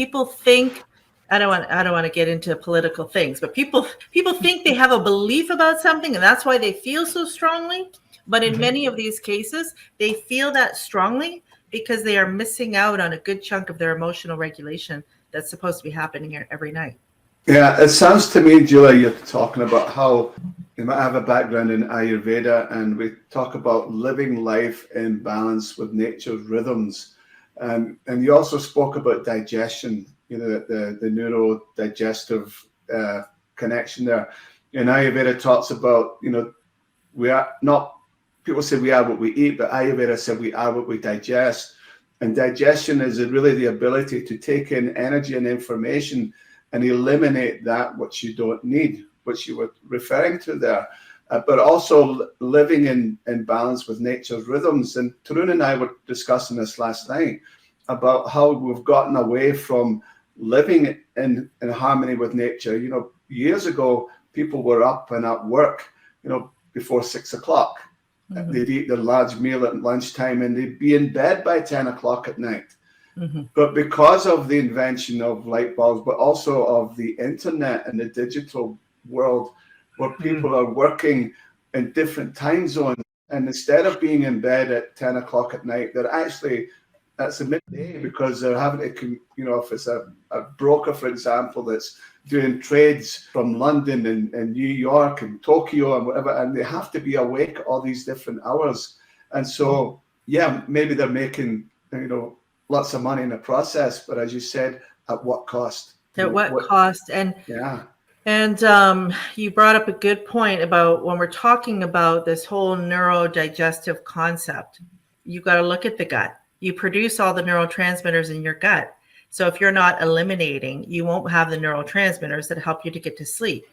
people think, I don't want to get into political things, but people think they have a belief about something, and that's why they feel so strongly. But in many of these cases, they feel that strongly because they are missing out on a good chunk of their emotional regulation that's supposed to be happening every night. Yeah, it sounds to me, Julia, you're talking about how you might have a background in Ayurveda, and we talk about living life in balance with nature's rhythms. And you also spoke about digestion, the neurodigestive connection there. And Ayurveda talks about, we are not, people say we are what we eat, but Ayurveda said we are what we digest. And digestion is really the ability to take in energy and information and eliminate that which you don't need, which you were referring to there, but also living in balance with nature's rhythms. And Tarun and I were discussing this last night about how we've gotten away from living in harmony with nature. Years ago, people were up and at work, before 6 o'clock. Mm-hmm. They'd eat their large meal at lunchtime and they'd be in bed by 10 o'clock at night. Mm-hmm. But because of the invention of light bulbs, but also of the internet and the digital world, where people are working in different time zones, and instead of being in bed at 10 o'clock at night, they're actually, that's a midday, because they're having to, if it's a broker, for example, that's doing trades from London and New York and Tokyo and whatever, and they have to be awake all these different hours. And so, yeah, maybe they're making, lots of money in the process, but as you said, at what cost? At what cost? And yeah. And you brought up a good point about when we're talking about this whole neurodigestive concept, you've got to look at the gut. You produce all the neurotransmitters in your gut. So if you're not eliminating, you won't have the neurotransmitters that help you to get to sleep.